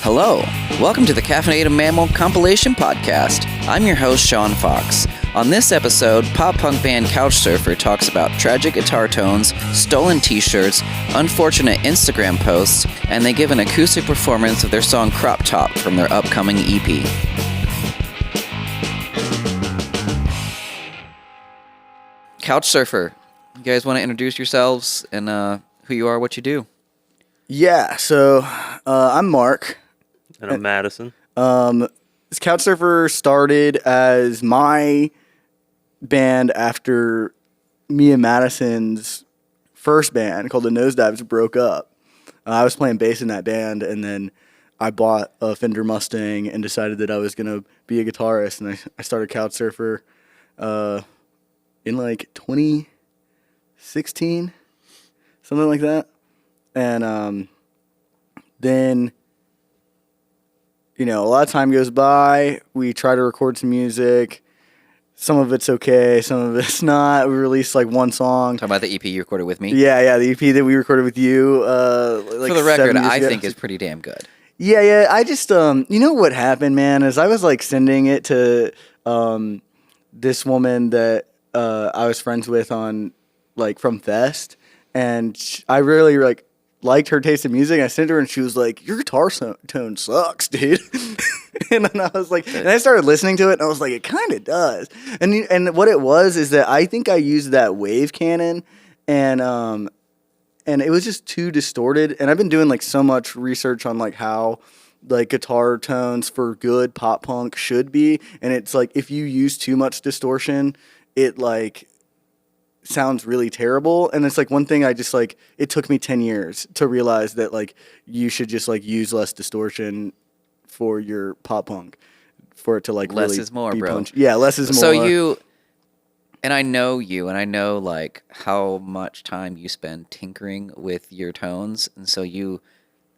Hello, welcome to the Caffeinated Mammal Compilation Podcast. I'm your host, Sean Fox. On this episode, pop punk band Couchsurfer talks about tragic guitar tones, stolen t-shirts, unfortunate Instagram posts, and they give an acoustic performance of their song Crop Top from their upcoming EP. Couchsurfer, you guys want to introduce yourselves and who you are, what you do? Yeah, so I'm Mark. And I'm Madison. This Couchsurfer started as my band after me and Madison's first band called the Nosedives broke up. I was playing bass in that band, and then I bought a Fender Mustang and decided that I was going to be a guitarist, and I started Couchsurfer in like 2016, something like that. And then, you know, a lot of time goes by. We try to record some music. Some of it's okay, some of it's not. We released like one song. Talking about the EP you recorded with me? Yeah, the EP that we recorded with you. Like For the record, I ago. think is pretty damn good. Yeah. I just, you know what happened, man, is I was like sending it to this woman that I was friends with on, like, from Fest, and I really liked her taste in music. I sent her, and she was like, "Your guitar tone sucks, dude." And then I was like, and I started listening to it, and I was like, it kind of does. And what it was is that I think I used that wave cannon, and it was just too distorted. And I've been doing like so much research on like how like guitar tones for good pop punk should be, and it's like if you use too much distortion, it like sounds really terrible. And it's like one thing I just like, it took me 10 years to realize that like you should just like use less distortion for your pop punk for it to like Less really is more, be bro. punchy. Yeah, less is more. So you, and I know you, and I know like how much time you spend tinkering with your tones, and so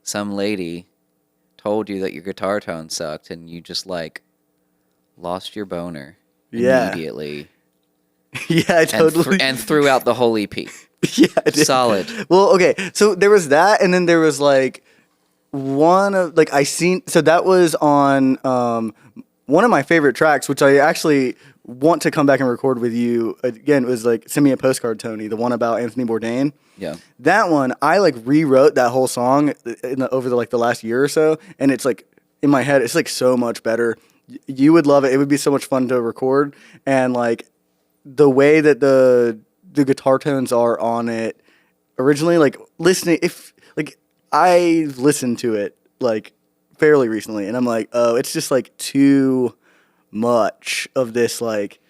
some lady told you that your guitar tone sucked, and you just like lost your boner immediately. Yeah, I totally. And threw out the whole EP. Yeah, I did. Solid. Well, okay, so there was that, and then there was like one of like so that was on one of my favorite tracks, which I actually want to come back and record with you again. It was like Send Me a Postcard, Tony, the one about Anthony Bourdain. Yeah, that one I like rewrote that whole song over the last year or so, and it's like in my head, it's like so much better. You would love it. It would be so much fun to record, and like the way that the guitar tones are on it originally, like listening, if like I listened to it like fairly recently, and I'm like, oh, it's just like too much of this, like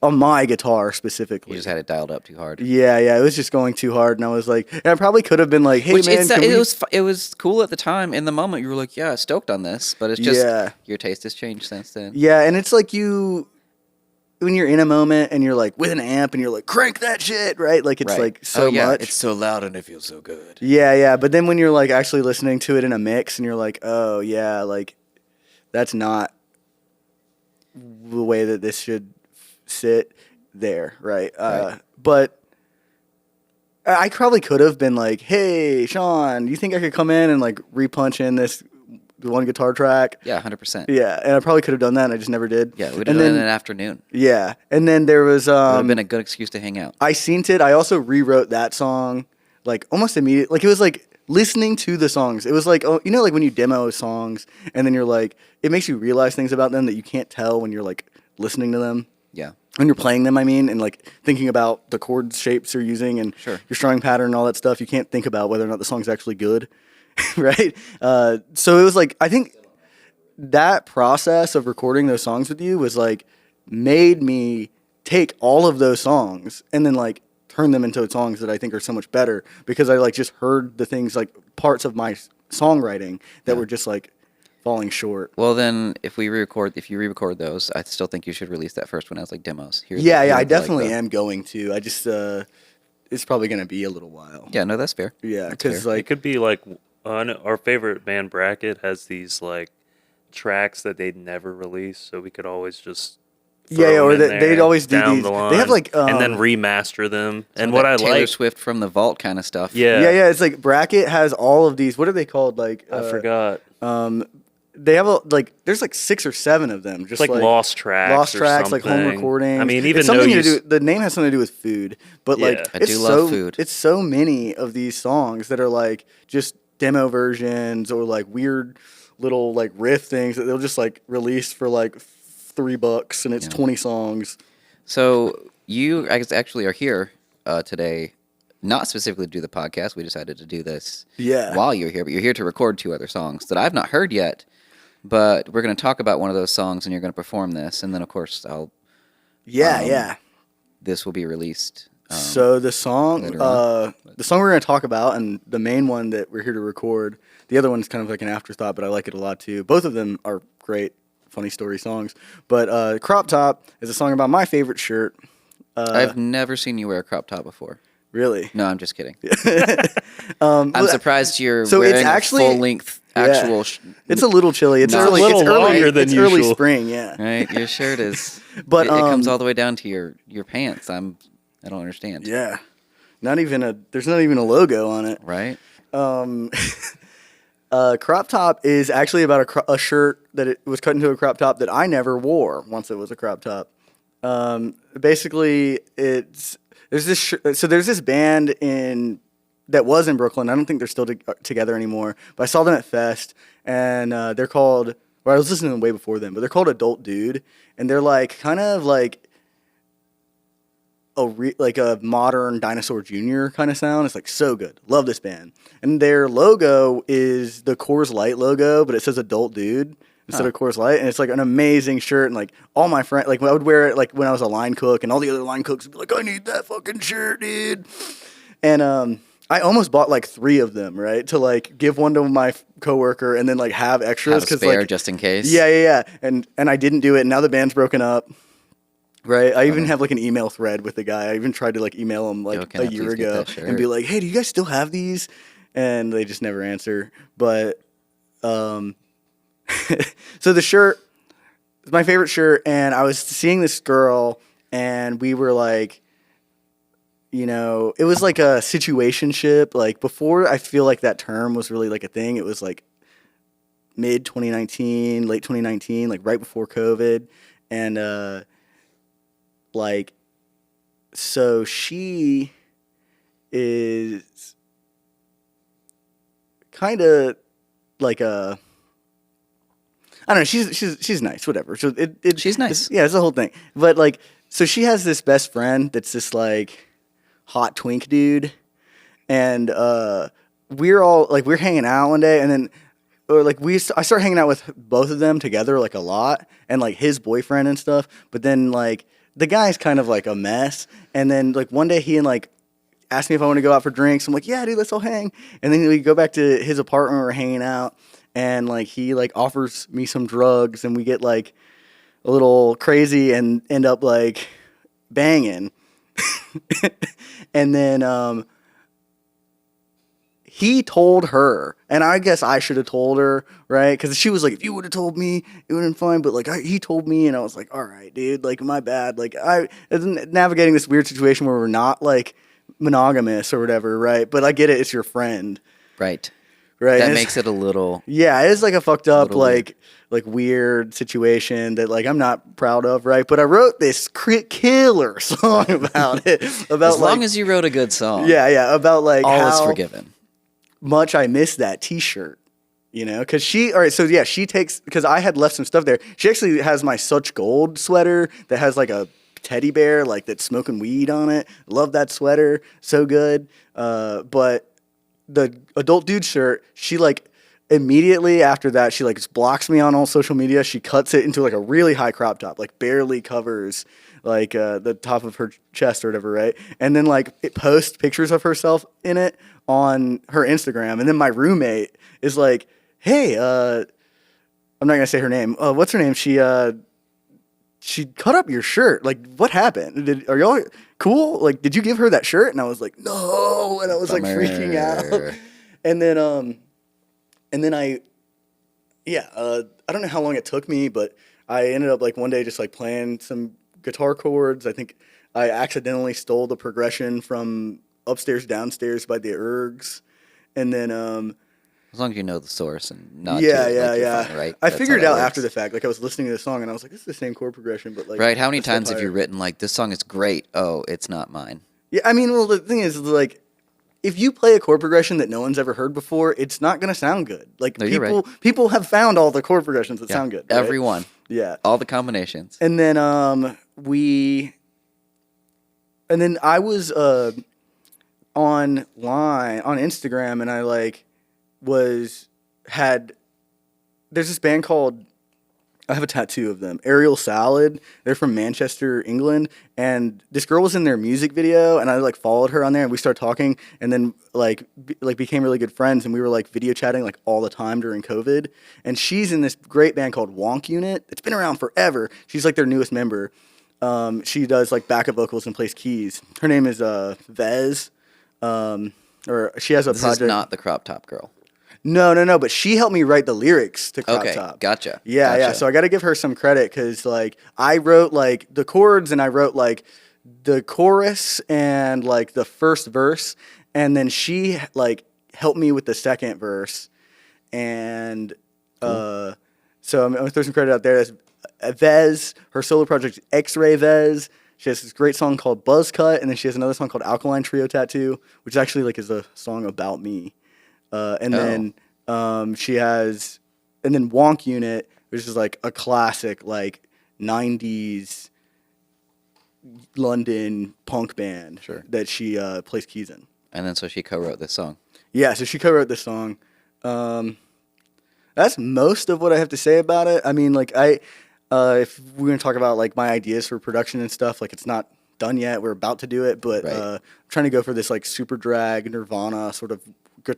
on my guitar specifically. you just had it dialed up too hard. Yeah, it was just going too hard, and I was like, and I probably could have been like, hey, man, it was cool at the time. In the moment, you were like, yeah, stoked on this, but it's just your taste has changed since then. Yeah, and it's like when you're in a moment and you're like with an amp and you're like, crank that shit, right? Like it's like so much. It's so loud and it feels so good. Yeah. But then when you're like actually listening to it in a mix and you're like, oh yeah, like that's not the way that this should sit there, right? But I probably could have been like, hey, Sean, you think I could come in and like repunch in this one guitar track? Yeah, 100%. Yeah, and I probably could have done that, and I just never did. Yeah, we did it in an afternoon. Yeah, and then there was Would have been a good excuse to hang out. I Seen It. I also rewrote that song like almost immediately. Like it was like listening to the songs. It was like, oh, you know, like when you demo songs and then you're like, it makes you realize things about them that you can't tell when you're like listening to them. Yeah. When you're playing them, I mean, and like thinking about the chord shapes you're using and your strumming pattern and all that stuff, you can't think about whether or not the song's actually good, right? So it was like, I think that process of recording those songs with you was like made me take all of those songs and then like turn them into songs that I think are so much better because I like just heard the things like parts of my songwriting that were just like falling short. Well, then if you re-record those, I still think you should release that first one as like demos. I definitely am going to. I just it's probably going to be a little while. Yeah, no, that's fair. Yeah, because like it could be like our favorite band Bracket has these like tracks that they'd never release, so we could always just or they'd always do these. They have like and then remaster them. And what I Taylor like Swift from the Vault kind of stuff. Yeah. It's like Bracket has all of these. What are they called? Like I forgot. they have there's like 6 or 7 of them, just like lost tracks, lost or tracks, like home something. recordings. I mean, even it's something though to do. The name has something to do with food, but like Yeah. I it's do so love food. it's so many of these songs that are like just demo versions or like weird little like riff things that they'll just like release for like $3 and it's 20 songs. So you actually are here today, not specifically to do the podcast. We decided to do this Yeah. while you're here, but you're here to record 2 other songs that I've not heard yet. But we're going to talk about one of those songs, and you're going to perform this, and then of course Yeah. this will be released. So the song, later on. the song we're going to talk about, and the main one that we're here to record, the other one's kind of like an afterthought, but I like it a lot too. Both of them are great, funny story songs. But Crop Top is a song about my favorite shirt. I've never seen you wear a crop top before. Really? No, I'm just kidding. I'm surprised you're so it's wearing actually- a full length actual. It's a little chilly. It's No. early. It's a little early, longer than it's early usual. spring. Yeah. Right, your shirt is, But, it comes um, all the way down to your pants. I don't understand. Yeah. There's not even a logo on it. Right. Crop Top is actually about a shirt that it was cut into a crop top that I never wore once it was a crop top. Basically, there's this band that was in Brooklyn. I don't think they're still together anymore, but I saw them at Fest, and they're called. Well, I was listening to them way before them, but they're called Adult Dude, and they're like kind of like a modern Dinosaur Jr. kind of sound. It's like so good. Love this band. And their logo is the Coors Light logo, but it says Adult Dude instead of Coors Light. And it's like an amazing shirt. And like all my friends, like I would wear it like when I was a line cook, and all the other line cooks would be like, I need that fucking shirt, dude. And I almost bought like 3 of them, right? To like give one to my coworker and then like have extras. Have a spare like, just in case. Yeah. And I didn't do it. And now the band's broken up. Right, I even have like an email thread with the guy. I even tried to like email him like Can a I year please get ago that shirt? and be like, "Hey, do you guys still have these?" And they just never answer. But so the shirt is my favorite shirt, and I was seeing this girl, and we were like, you know, it was like a situationship. Like before, I feel like that term was really like a thing. It was like mid 2019, late 2019, like right before COVID, and like, so she is kind of like I don't know. She's nice, whatever. So She's nice. Yeah, it's the whole thing. But like, so she has this best friend that's this like hot twink dude, and we're hanging out one day, and then I start hanging out with both of them together like a lot, and like his boyfriend and stuff. But then like the guy's kind of like a mess, and then like one day he like asked me if I want to go out for drinks. I'm like, yeah, dude, let's all hang. And then we go back to his apartment, we're hanging out, and like he like offers me some drugs, and we get like a little crazy and end up like banging. And then he told her, and I guess I should have told her, right? Because she was like, if you would have told me, it would have been fine. But like, he told me, and I was like, all right, dude, like, my bad. Like, I navigating this weird situation where we're not like monogamous or whatever, right? But I get it, it's your friend, Right. right? That And makes it a little. yeah, it is like a fucked up, little weird. like weird situation that like I'm not proud of, right? But I wrote this killer song about it. About As long as you wrote a good song, yeah, about like all is how forgiven. much I miss that T-shirt, you know? Because she takes, because I had left some stuff there. She actually has my Such Gold sweater that has like a teddy bear like that's smoking weed on it. Love that sweater, so good. But the Adult Dude shirt, she like immediately after that, she like just blocks me on all social media. She cuts it into like a really high crop top, like barely covers like the top of her chest or whatever, right? And then like it posts pictures of herself in it on her Instagram. And then my roommate is like, hey, I'm not gonna say her name. What's her name? She cut up your shirt. Like, what happened? Are y'all cool? Like, did you give her that shirt? And I was like, no. And I was like freaking out. And then I don't know how long it took me, but I ended up like one day just like playing some guitar chords. I think I accidentally stole the progression from Upstairs Downstairs by the Ergs. And then As long as you know the source and not Yeah, to it, yeah, like, you're yeah. fine, right? I That's figured how it that out after the works. fact. Like I was listening to the song and I was like, this is the same chord progression, but like Right? How many a step times have you higher. written like this song is great? Oh, it's not mine. Yeah, I mean, well, the thing is, like, if you play a chord progression that no one's ever heard before, it's not gonna sound good. Like No, you're people have found all the chord progressions that Yeah, sound good. Right? everyone, Yeah. all the combinations. And then I was online on Instagram, and I like had there's this band called, I have a tattoo of them, Aerial Salad. They're from Manchester, England, and this girl was in their music video, and I like followed her on there, and we started talking, and then became really good friends, and we were like video chatting like all the time during COVID. And she's in this great band called Wonk Unit. It's been around forever. She's like their newest member. She does like backup vocals and plays keys. Her name is Vez, or she has a This project. is not the crop top girl. No. But she helped me write the lyrics to Crop Okay, Top. gotcha. Yeah, yeah. gotcha. So I got to give her some credit because like I wrote like the chords and I wrote like the chorus and like the first verse, and then she like helped me with the second verse, and so I'm gonna throw some credit out there. That's Vez. Her solo project is X-Ray Vez. She has this great song called Buzz Cut, and then she has another song called Alkaline Trio Tattoo, which actually like is a song about me. And then she has, and then Wonk Unit, which is like a classic like '90s London punk band that she plays keys in. And then so she co-wrote this song. Yeah, so she co-wrote this song. That's most of what I have to say about it. I mean, like if we're gonna talk about like my ideas for production and stuff, like it's not done yet. We're about to do it, but Right. I'm trying to go for this like super drag Nirvana sort of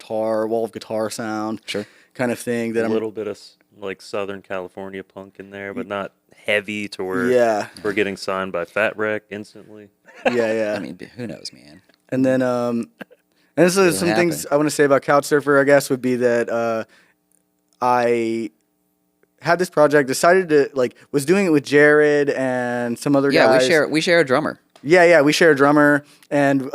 wall of guitar sound, Sure. kind of thing. That A I'm little bit of like Southern California punk in there, but not heavy to where Yeah. we're getting signed by Fat Wreck instantly. yeah. I mean, who knows, man? And then and so some things I want to say about Couchsurfer, I guess, would be that I had this project, decided to like was doing it with Jared and some other Yeah, guys. we share a drummer. Yeah, we share a drummer, and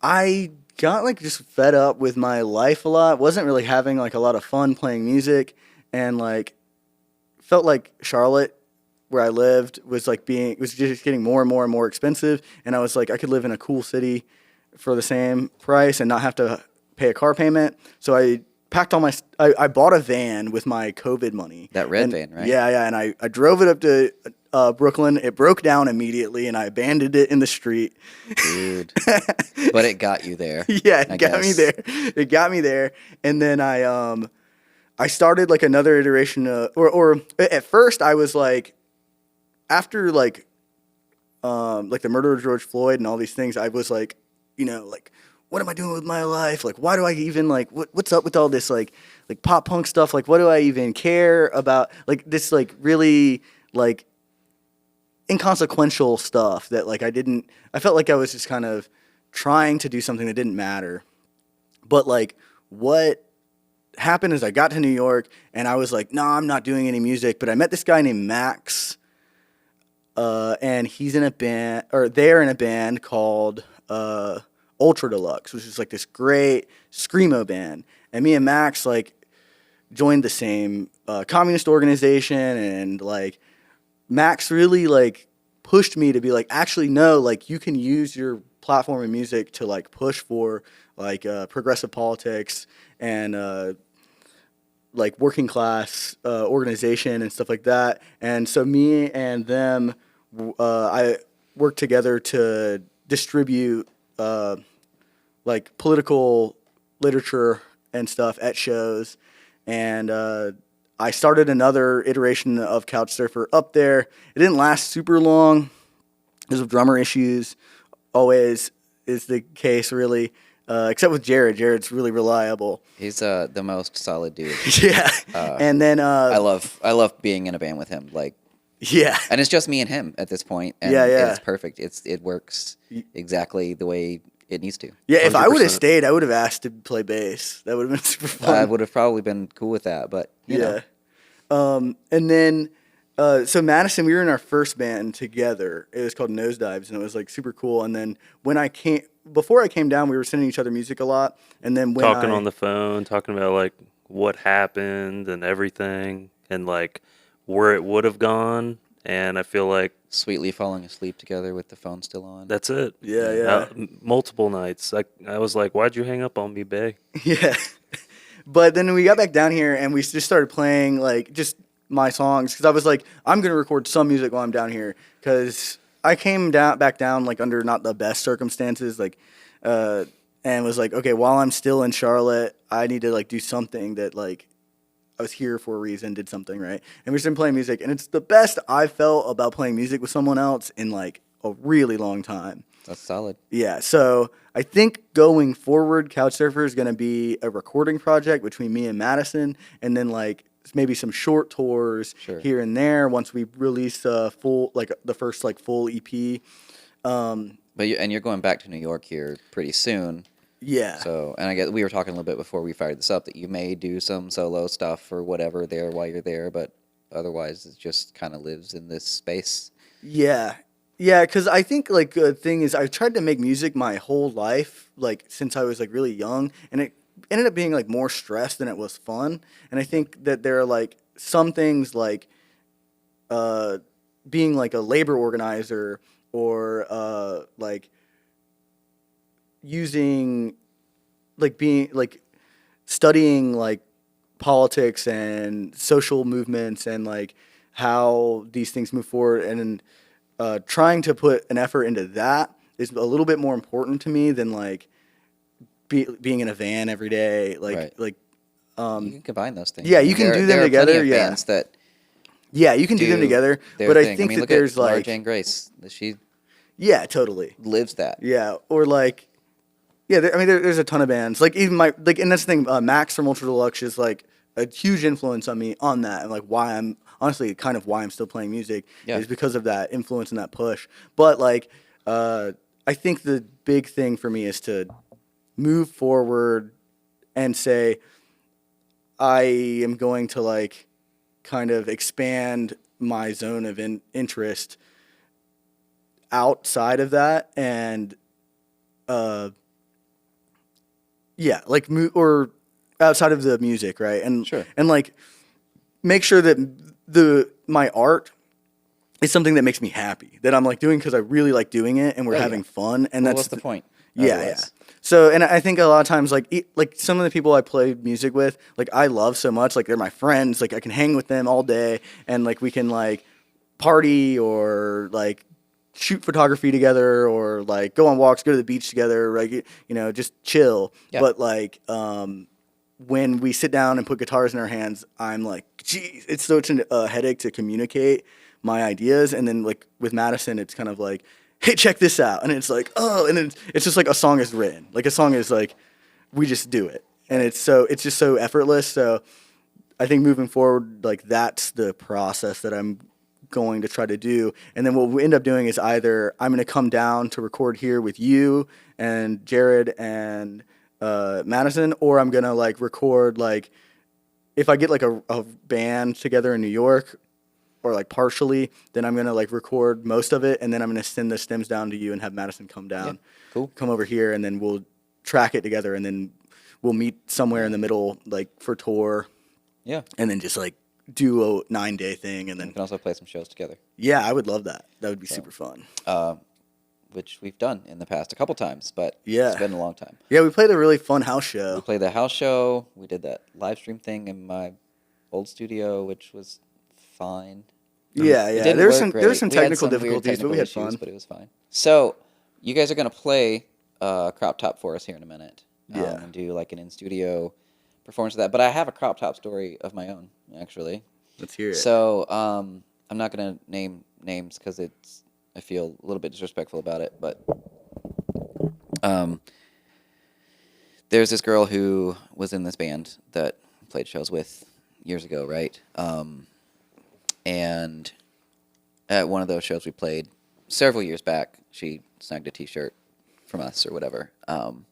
I got like just fed up with my life a lot. Wasn't really having like a lot of fun playing music, and like felt like Charlotte, where I lived, was just getting more and more and more expensive, and I was like, I could live in a cool city for the same price and not have to pay a car payment. So I packed all I bought a van with my COVID money. That red van, right? Yeah, and I drove it up to Brooklyn. It broke down immediately, and I abandoned it in the street. Dude. But it got you there. Yeah, I it got me guess. there. It got me there, and then I started like another iteration of, or at first I was like, after like the murder of George Floyd and all these things, I was like, like, what am I doing with my life? Like, why do I even like what's up with all this like pop punk stuff? Like, what do I even care about? Like this like really like inconsequential stuff that like I felt like I was just kind of trying to do something that didn't matter. But like what happened is I got to New York and I was like, no, I'm not doing any music. But I met this guy named Max, and he's in a band, or they're in a band called Ultra Deluxe, which is like this great screamo band. And me and Max like joined the same communist organization, and like Max really like pushed me to be like, actually no, like you can use your platform in music to like push for like progressive politics and like working class organization and stuff like that. And so me and them, I worked together to distribute like political literature and stuff at shows. And I started another iteration of Couchsurfer up there. It didn't last super long because of drummer issues. Always is the case, really. Except with Jared. Jared's really reliable. He's the most solid dude. Yeah. And then I love being in a band with him. Like, yeah. and it's just me and him at this point. And Yeah. it's perfect. It works exactly the way it needs to. Yeah, if I would have 100%. stayed, I would have asked to play bass. That would have been super fun. I would have probably been cool with that, but you know. And then, so Madison, we were in our first band together. It was called Nosedives, and it was like super cool. And then when before I came down, we were sending each other music a lot, and then when Talking on the phone, talking about like what happened and everything, and like where it would have gone. And I feel like Sweetly falling asleep together with the phone still on. that's it. Yeah. Multiple nights. I was like, why'd you hang up on me, bae? Yeah. But then we got back down here and we just started playing like just my songs because I was like, I'm gonna record some music while I'm down here because I came back down like under not the best circumstances, like, and was like, okay, while I'm still in Charlotte, I need to like do something that like I was here for a reason, did something right, and we started playing music, and it's the best I've felt about playing music with someone else in like a really long time. That's solid. Yeah, so I think going forward, Couchsurfer is going to be a recording project between me and Madison, and then like maybe some short tours Sure. here and there once we release a full, like the first like full EP. But you're going back to New York here pretty soon. Yeah, So, and I guess we were talking a little bit before we fired this up that you may do some solo stuff or whatever there while you're there, but otherwise it just kind of lives in this space. yeah, yeah. Because I think like the thing is, I tried to make music my whole life, like since I was like really young, and it ended up being like more stress than it was fun. And I think that there are like some things like being like a labor organizer or like using like being like studying like politics and social movements and like how these things move forward and trying to put an effort into that is a little bit more important to me than like being in a van every day Right. like You can combine those things. yeah, I mean, you can do them there are plenty together, of yeah. bands that yeah, you can do them together, their but I thing. think mean, that look there's at Laura like Jane Grace. She yeah, totally. lives that. Yeah, or like, yeah. There's a ton of bands. Like even my like, and that's the thing. Max from Ultra Deluxe is like a huge influence on me on that, and like why I'm honestly kind of why I'm still playing music Yeah. is because of that influence and that push. But like, I think the big thing for me is to move forward and say I am going to like kind of expand my zone of interest outside of that and yeah, like or outside of the music, right? And Sure. and like make sure that my art is something that makes me happy, that I'm like doing because I really like doing it and we're Oh, yeah. having fun, and Well, that's what's the point? yeah. Otherwise? So, and I think a lot of times, like like some of the people I play music with, like I love so much, like they're my friends, like I can hang with them all day, and like we can like party or like shoot photography together or like go on walks, go to the beach together, like just chill. Yeah. But like when we sit down and put guitars in our hands, I'm like, geez, it's such a headache to communicate my ideas. And then like with Madison, it's kind of like, hey, check this out, and it's like, oh, and then it's just like a song is written, like a song is like, we just do it, and it's just so effortless. So I think moving forward, like that's the process that I'm going to try to do. And then what we end up doing is either I'm going to come down to record here with you and Jared and Madison, or I'm going to like record like if I get like a band together in New York or like partially, then I'm going to like record most of it. And then I'm going to send the stems down to you and have Madison come down, Yeah, cool. come over here. And then we'll track it together. And then we'll meet somewhere in the middle, like for tour. Yeah. And then just like do a 9-day thing, and We then can also play some shows together, yeah, I would love that. That would be super fun. which we've done in the past a couple times, but Yeah. it's been a long time. Yeah, we played a really fun house We show. played the house show. We did that live stream thing in my old studio, which was fine. Yeah, It yeah. didn't There work there was great. some We had technical some weird difficulties, but we technical had issues, fun. but it was fine. So, you guys are going to play Crop Top for us here in a minute. Yeah. And do like an in-studio performance of that. But I have a Crop Top story of my own, actually. Let's hear it. So, I'm not going to name names because I feel a little bit disrespectful about it, but there's this girl who was in this band that I played shows with years ago, right? And at one of those shows we played several years back, she snagged a T-shirt from us or whatever. And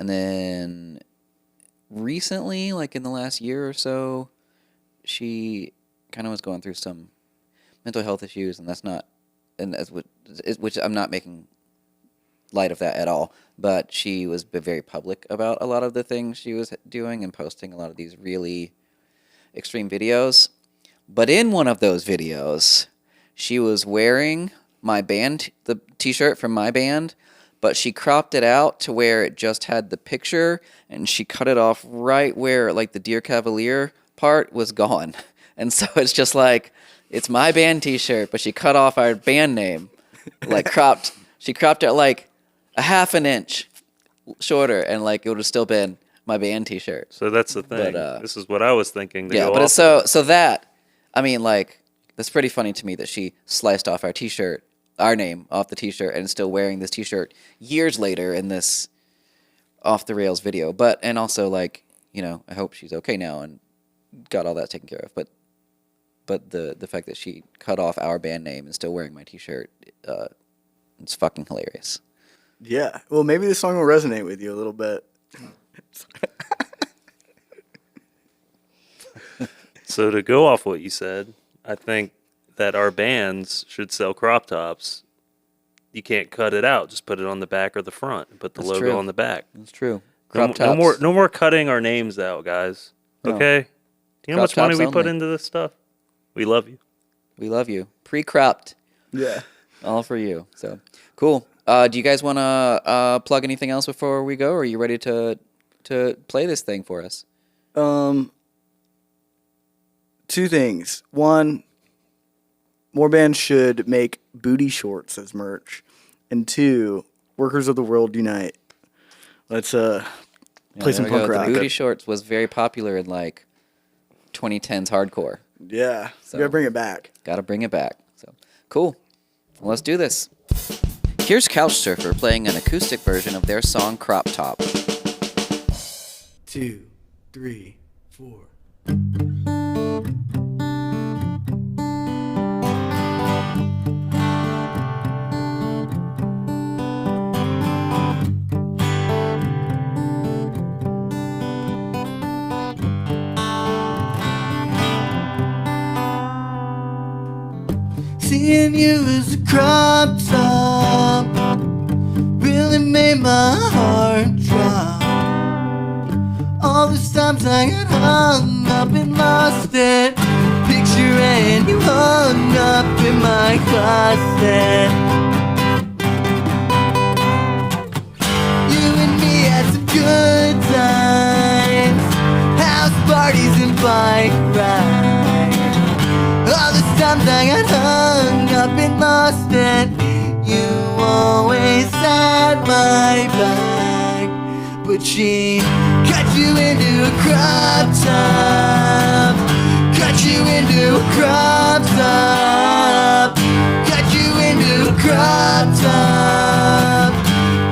then recently, like in the last year or so, she kind of was going through some mental health issues, and that's not, and which I'm not making light of that at all. But she was very public about a lot of the things she was doing and posting a lot of these really extreme videos. But in one of those videos, she was wearing the t-shirt from my band, but she cropped it out to where it just had the picture, and she cut it off right where like the Dear Cavalier part was gone. And so it's just like, it's my band t-shirt, but she cut off our band name, like she cropped it like a half an inch shorter, and like it would have still been my band t-shirt. So that's the thing. But, this is what I was thinking. Yeah, but so that, I mean, like, that's pretty funny to me that she sliced off our t-shirt, our name off the t-shirt, and is still wearing this t-shirt years later in this off the rails video. But, and also, like, you know, I hope she's okay now and got all that taken care of. But the fact that she cut off our band name and still wearing my t-shirt, it's fucking hilarious. Yeah. Well, maybe this song will resonate with you a little bit. So to go off what you said, I think that our bands should sell crop tops. You can't cut it out; just put it on the back or the front, and put the That's logo true. on the back. That's true. No, Crop tops. no more cutting our names out, guys. No. Okay? Do you know how Crop much money tops we put only. into this stuff? We love you. We love you. Pre-cropped. Yeah. All for you. So, cool. Do you guys want to plug anything else before we go, or are you ready to play this thing for us? Two things. One, more bands should make booty shorts as merch. And two, Workers of the World Unite. Let's play some there we punk go. rock. The booty shorts was very popular in like 2010s hardcore. Yeah. So- We gotta bring it back. Got to bring it back. So, cool. Well, let's do this. Here's Couchsurfer playing an acoustic version of their song Crop Top. 2, 3, 4. Seeing you as a crop top really made my heart drop. All those times I got hung up and lost it, picturing you hung up in my closet. You and me had some good times, house parties and bike rides. All the times I got hung up and lost it, you always had my back. But she cut you into a crop top, cut you into a crop top, cut you into a crop top,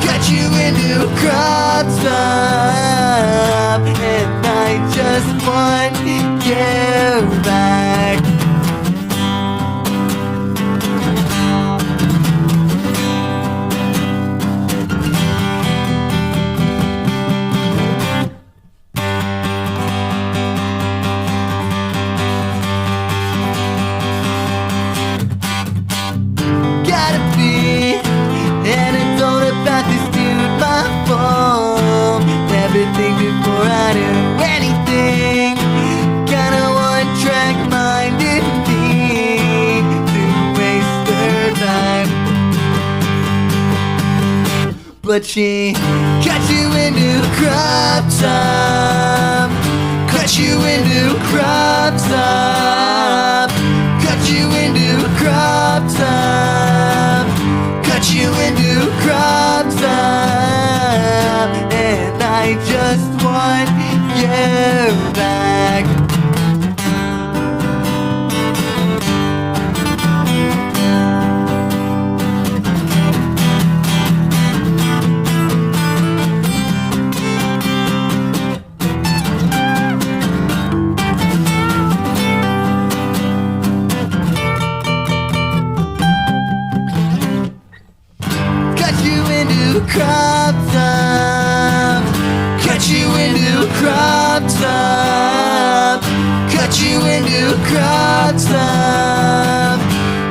cut you into a crop top, and I just want you back. Gotta be an adult about this dude, my fault. Everything before I do anything. Kinda one-track minded me to waste their time. But she cut you into a crop top, cut you into a crop top, cut you into a crop top, cut you into a crop top, and I just want you back. Cut you into a crop top, cut you into a crop top, cut you into a crop top,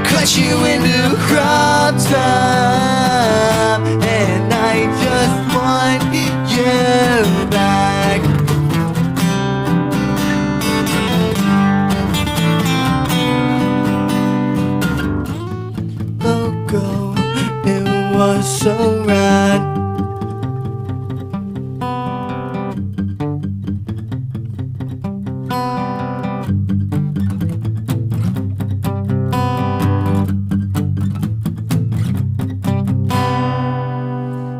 cut you into a crop top, and was so right.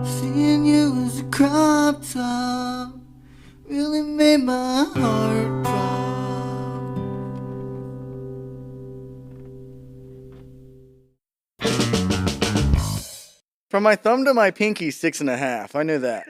Seeing you as a crop top really made my heart drop. From my thumb to my pinky, 6.5. I knew that.